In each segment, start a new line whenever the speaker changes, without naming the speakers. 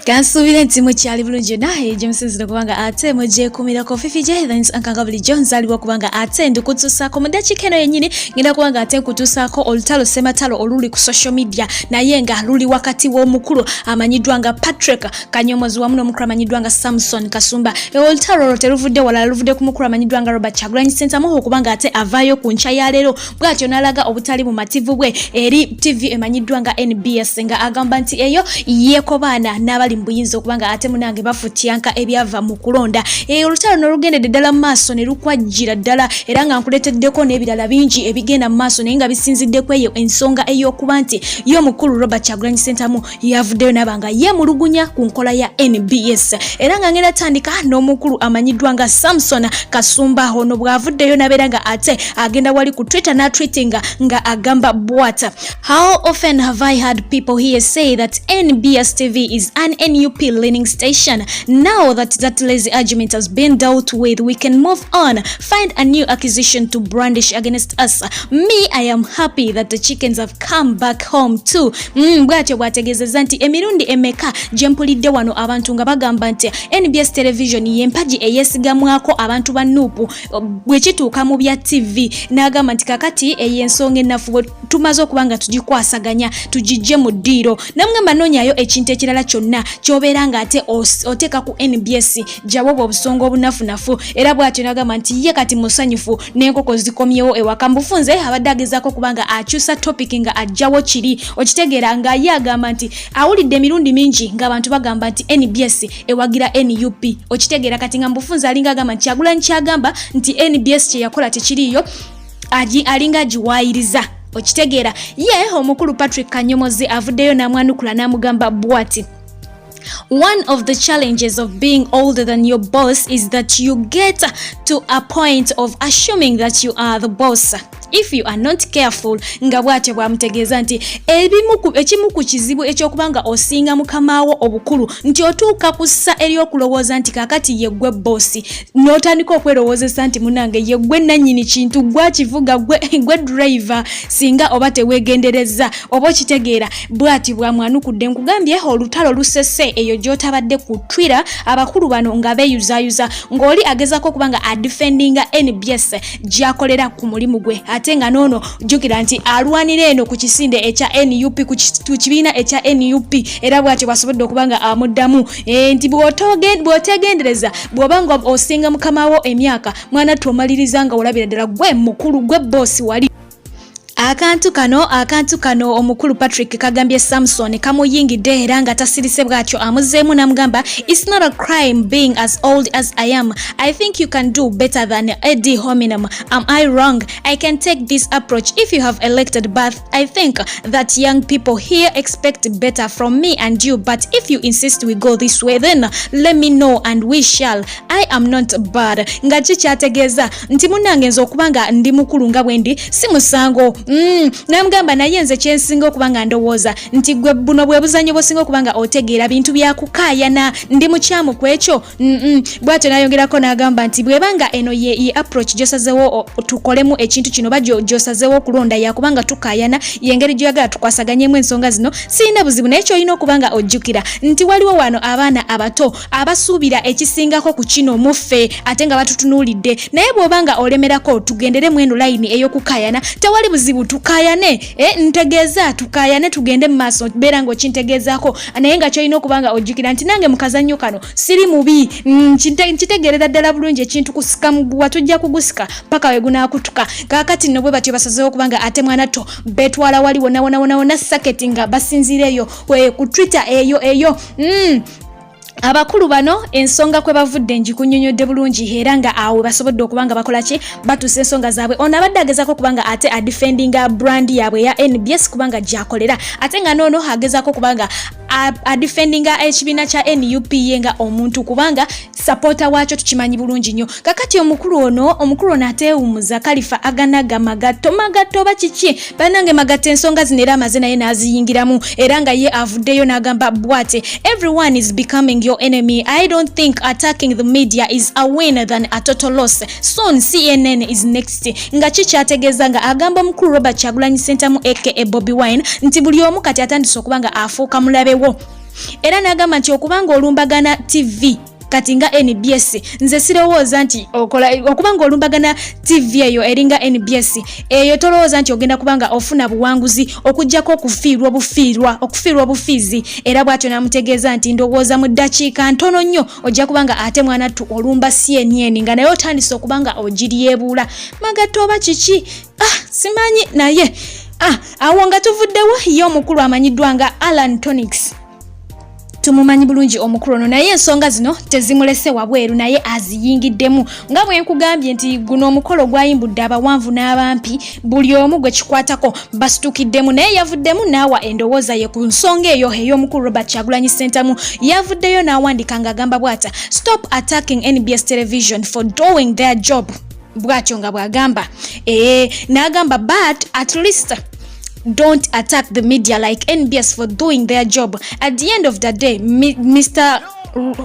Kansubira nti mukyali bulungi naye gye musinzira kubanga ate mugyekumira Phiphie Jethens ankangabuli Jones aliwo kubanga ate ndikutusaako mu dakiika eno yennyini ngenda kubanga ate nkutusaako olutalo sematalo oluli ku social media naye nga luli wakati w'omukulu amanyiddwa nga Patrick Kanyomozi wamu n'omukulu amanyiddwa nga Samson Kasumba. Olutalo olwo teruvudde wala luvudde ku mukulu amanyiddwa nga Robert Kyagulanyi Ssentamu kubanga ate avaayo ku nkya ya leero bw'atyo n'alaga obutali mu mativu bwe eri TV emanyiddwa nga NBS nga agamba nti eyo yeekobaana n'abali mbuyinza okubanga ate munange bafutyanka ebyava mu kulonda. Olutalo n'olugendedde ddala mu maaso ne lukwajjira ddala era nga nkuleeteddeko n'ebirala bingi ebigenda mu maaso naye nga bisinziddeko eyo ensonga ey'okuba nti y'omukulu Robert Kyagulanyi Ssentamu yavuddeyo n'abanga yeemulugunya ku nkola ya NBS era nga ngenda tandika n'omukulu amanyiddwa nga Samson Kasumba ono bw'avuddeyo n'abeera nga ate agenda wali ku Twitter n'atweetinga nga agamba bw'ata. How often have I heard people here say that NBSTV is an NUP leaning station? Now that lazy argument has been dealt with, we can move on, find a new accusation to brandish against us. Me, I am happy that the chickens have come back home too. Bwatyo bwategeezezza nti emirundi emeka gye mpulidde wano abantu nga bagamba nti NBS television y'empagi eyeesigamwako abantu ba NUP bwe kituuka mu bya TV n'agamba nti kakati ey'ensonga ennafu tumaze okuba nga tugikwasaganya tugijje mu ddiiro namugamba noonyayo ekintu ekirala kyonna kyobeera nga ate oteeka ku NBS jawo obusonga obunafunafu era bw'atyo n'agamba nti ye kati musanyufu n'enkoko zikomyewo ewaka mbufunze abadde agezaako kubanga akyusa topic nga ajjawo kiri okitegeera nga ye agamba nti awulidde emirundi mingi ng'abantu bagamba nti NBS ewagira NUP okitegeera kati nga mbufunze alinga agamba nti Kyagulanyi kyagamba nti NBS kye yakola tekiriyo alinga agiwaayiriza okitegeera ye omukulu Patrick Kanyomozi avuddeyo n'amwanukula n'amugamba bw'ati. One of the challenges of being older than your boss is that you get to a point of assuming that you are the boss. If you are not careful, nga bwatyo bwamutegeeza nti ekimu ku kizibu ekyokubanga osinga mukamaawo obukulu nti otuuka kussa eri okulowooza nti kakati ye gwe bossi n'otandika okwerowoozesa nti munange ye gwe nannyini kintu gwakivuga gwe driver singa oba teweegendereza oba okitegeera bw'ati bwamwanukudde nkugambye olutalo lusese eyo gy'otabadde ku Twitter abakulu bano nga beeyuzaayuza ng'oli agezako kubanga adefendinga NBS gy'akolera ku mulimu gwe ate nga noono jjukira nti alwanira eno ku kisinde ekya NUP ku kibiina ekya NUP era bw'atyo bwasobodde okubanga amuddamu nti bw'otegendereza bw'obanga osinga mukamaawo emyaka mwana tuomaliriza nga olabira ddala gwe mukulu gwe bossi wali. Akantu kano omukulu Patrick kagambye Samson kamuyingidde era nga tasirise bwatyo amuzeemu n'amugamba it's not a crime being as old as I am. I think you can do better than ad hominem. Am I wrong? I can take this approach if you have elected, but I think that young people here expect better from me and you, but if you insist we go this way, then let me know and we shall. I am not bad. Nga kikyategeeza nti munange nze okubanga ndi mukulu nga bwendi si musango. Namugamba naye nze kyensinga okubanga ndowooza nti gwe buno bwe buzanyo bwosinga okubanga otegeera bintu byakukaayana ndi mukyamu kwekyo. Bw'atyo n'ayongerako n'agamba nti bwebanga eno ye approach gyosazeewo tukolemu ekintu kino ba gyosazeewo okulonda yakubanga tukaayana yengeri gyoyagala tukwasaganyemu ensonga zino sirina buzibu naye kyolina okubanga ojjukira nti waliwo wano abaana abato abasuubira ekisingako ku kino muffe ate nga batutunuulidde naye bw'obanga olemerako tugenderemu eno layini ey'okukaayana tewali buzibu tukayane ntegeeza tukayane tugende mu maaso beera ng'okintegeezaako naye nga kyolina okubanga ojjukira nti nange mu kazannyo kano siri mubi nkitegerera ddala bulungi ekintu kusika muguwa tujja kugusika paka we gunaakutuka kaakati nno bwe batyo basazeewo okubanga ate mwana to betwala wali wona saketi nga basinziira eyo ku Twitter eyo abakulu bano ensonga kwe bavudde njikunyonyodde bulungi era nga awo basobodde okubanga bakola ki batuuse ensonga zaabwe ono abadde agezako kubanga ate adefendinga brand yaabwe ya NBS kubanga gyakolera ate nga noono agezako kubanga adefendinga ekibiina kya NUP yenga omuntu kubanga supporter waakyo tukimanyi bulungi nnyo kakati omukulu ono ateewumuza kalifa aganaga magatto oba kiki banange magatta ensonga zino era amaze naye n'aziyingiramu era nga ye avuddeyo n'agamba bwate everyone is becoming your enemy. I don't think attacking the media is a win than a total loss. Soon CNN is next. Nga kikyategeeza nga agamba omukulu Robert Kyagulanyi Ssentamu aka Bobi Wine nti buli omu kati atandise okubanga afuuka mulabewo. Era n'agamba nti okubanga olumbagana TV kati nga NBS nze sirowooza nti okubanga olumbagana TV eyo eringa NBS eyo tolowooza nti ogenda kubanga ofuna buwanguzi okujjako okufiirwa obufiizi. Era bw'atyo n'amutegeeza nti ndowooza mu ddakiika ntono nnyo ojja kubanga ate mwana tu olumba CNN nga naye otandise okubanga ogiryebuula. Magatte oba kiki? Simanyi naye awo nga tuvuddewo ye omukulu amanyiddwa nga Alan Tonix. Tumumanyi bulungi omukulu ono naye ensonga zino tezimulese wabweru naye aziyingiddemu. Nga bwe nkugambye nti guno omukolo gwayimbudde abawanvu n'abampi buli omu gwe kikwatako basitukiddemu naye yavuddemu n'awa endowooza ye ku nsonga eyo ey'omukulu Robert Kyagulanyi Ssentamu. Yavuddeyo n'awandika ng'agamba bw'ata stop attacking NBS television for doing their job. Bw'atyo nga bw'agamba n'agamba but at least don't attack the media like NBS for doing their job. At the end of the day, Mr.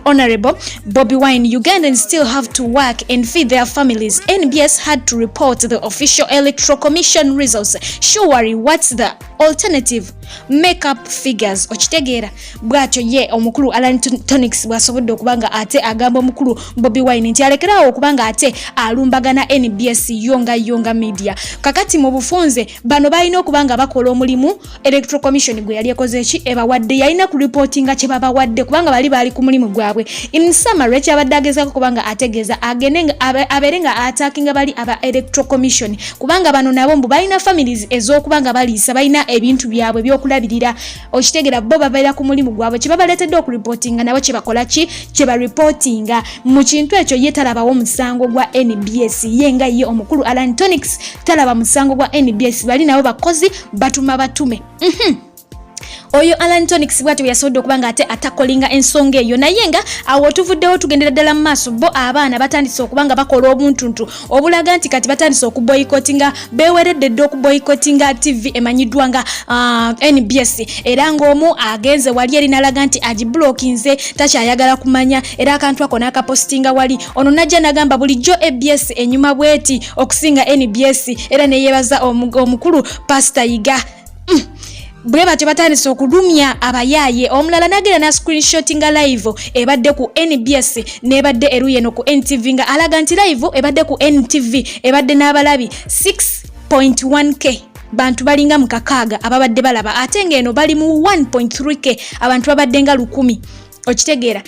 Honorable Bobi Wine, Ugandans still have to work and feed their families. NBS had to report the official electoral commission results. Surely, what's the alternative? Make up figures. Okitegeera bw'atyo ye omukulu Alan Tonix bw'asobodde okubanga ate agamba omukulu Bobi Wine nti alekerawo okubanga ate alumbagana NBS yonga media. Kakati mu bufunze bano balina okubanga bakola omulimu electoral commission gwe yali ekoze eki ebawadde yalina ku reportinga kye babawadde kubanga bali ku mulimu gwabwe. In summary kyabadde agezaako kubanga ategeeza agende abere nga attackinga bali aba electoral commission kubanga bano nabo mbu balina families ez'okubanga baliisa balina ebintu byabwe byokulabirira. Okitegeera bo babeera ku mulimu gwabwe kye babaleetedde okureportinga nabo kye bakola ki kye bareportinga. Mu kintu ekyo ye talabawo musango gwa NBS ye nga ye omukulu Alan Tonix talaba musango gwa NBS bali nabo bakozi batuma batume. Oyo Alan Tonix bw'atyo yasobodde okubanga ate atakolinga ensonga eyo naye nga awo tuvuddewo tugendera ddala mu maaso bo abaana batandise okubanga bakola obuntuntu obulaga nti kati batandise okuboyikotinga beweredde dde okuboyikotinga TV emanyiddwa nga NBS era ng'omu agenze wali eri n'alaga nti agiblokinze takyayagala kumanya era akantu ako n'akapostinga wali ono najja n'agamba bulijjo ABS enyuma bweti okusinga NBS era neyeebaza omukulu Pastor Yiga. Bwe batyo batandise okulumya abayaaye omulala nagera na screenshotinga live ebadde ku NBS nebadde eruye no ku NTV nga alaga nti live ebadde ku NTV ebadde n'abalabi 6.1k bantu balinga mukakaaga ababadde balaba ate ngeno bali mu 1.3k abantu babadde nga 100. Okitegeera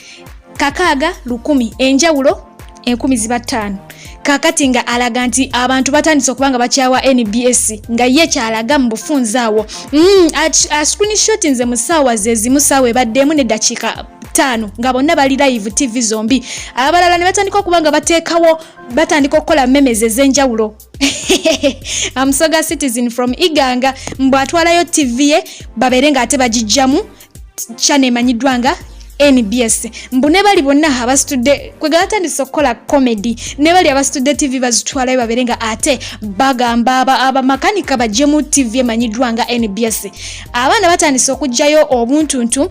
kakaaga 100 enjawulo 10,500. Kakati nga alaga nti abantu batandise okubanga bakyawa NBS nga ye kyalaga mu bufunze awo. Screenshot nze musaawa zezimu saawa ebaddemu ne dakiika 5 nga bonna bali live TV zombi. Abalala ne batandika okubanga batandika okukola memes ez'enjawulo. Amusoga citizen from Iganga mbwatwalayo TV ye babere nga ate bagijjamu channel emanyiddwa nga NBS mbune bali bonna abastudde kwegatandise okukola comedy ne bali abastudde TV bazitwalayo baberenga ate bagamba abamakanika bajemu TV emanyiddwa nga NBS. Abaana batandise okujjayo obuntuntu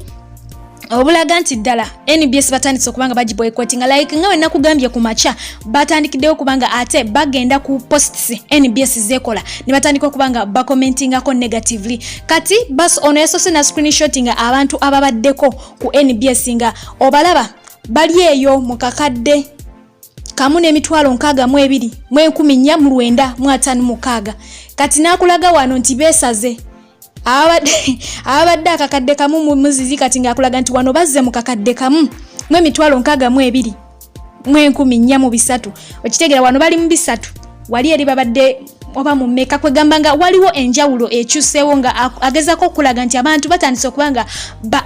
obulaga nti ddala NBS batandise okubanga bagiboycottinga like nga wenna kugambye ku macha batandikiddeyo okubanga ate bagenda ku posts NBS zekola ne batandika okubanga bakomentingako negatively. Kati bas ono yasose na screenshottinga abantu ababaddeko ku NBS nga obalaba bali eyo mu kakadde kamu n'emitwalo 62 mu 1956 kati nakulaga wano nti besaze abadde akakadde kamu mu muzizi kati ng'akulaga nti wano bazze mu kakadde kamu mu emitwalo 62 mu 1403. Okitegeera wano bali mu 3 wali eri babadde oba mu mmeka kwegamba nga waliwo enjawulo ekyuseewo nga agezako okulaga nti abantu batandise okubanga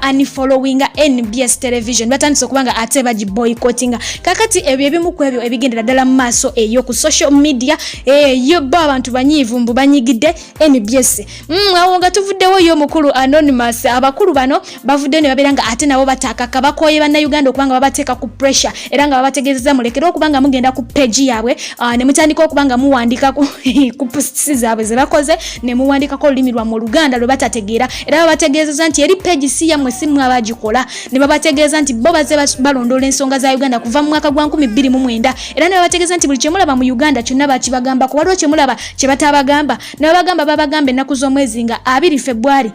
unfollowinga NBS television batandise okubanga ate bagiboycottinga. Kakati ebyo ebimu ku ebyo ebigendera ddala mu maaso eyo ku social media yo bo abantu banyiivu mbu banyigidde NBS. Awo nga tuvuddewo yo mukulu Anonymous abakulu bano bavudde ne babeera nga ate nabo batakaka bakoye bannayuganda okubanga babateeka ku pressure era nga babategeezeza mulekere okubanga mugenda ku page yaabwe ne mutandika okubanga muwandika ku posts zaabwe ze bakoze ne muwandikako olulimi lwa mu Luganda lwe batategeera era babategeeza nti eri page si yammwe si mmwe abagikola ne babategeeza nti bo baze balondola ensonga za Uganda kuva mu mwaka gwa 2029 era ne babategeeza nti buli kyemulaba mu Uganda kyonna bakibagambako waliwo kyemulaba kye batabagamba ne babagamba ennaku z'omwezi nga 2 February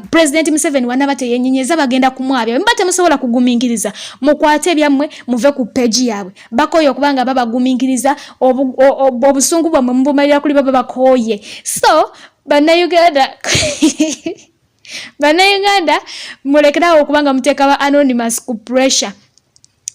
President Museveni wanabate yenyenyeza bagenda kumwabya mbate musobola kugumingiriza mukwate byammwe muve ku page yaabwe bakoyo kubanga baba gumingiriza obusungu bwamwe mubumalira kuli baba bakoye so Banauganda mulekerawo kubanga muteeka ba anonymous ku pressure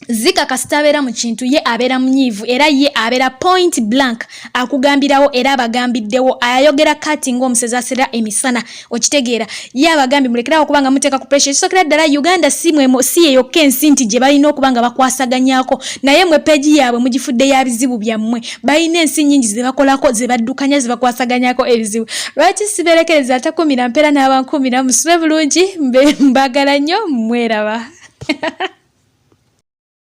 Zika kastabera mu kintu ye abera munyivu era ye abera point blank akugambirawo era abagambiddewo ayogera kati ng'omusezi asera emisana okitegeera ye abagambi mulekerawo kubanga muteeka ku pressure kisokera ddala Uganda si eyo kensi nti gye balina okubanga bakwasaganyako naye mwe page yaabwe mugifudde ya bizibu byammwe balina ensi nnyingi ze bakolako ze baddukanya ze bakwasaganyako ebizibu lwaki siberekereza atakumira mpera n'abankumira musube bulungi mbagala nnyo mweraba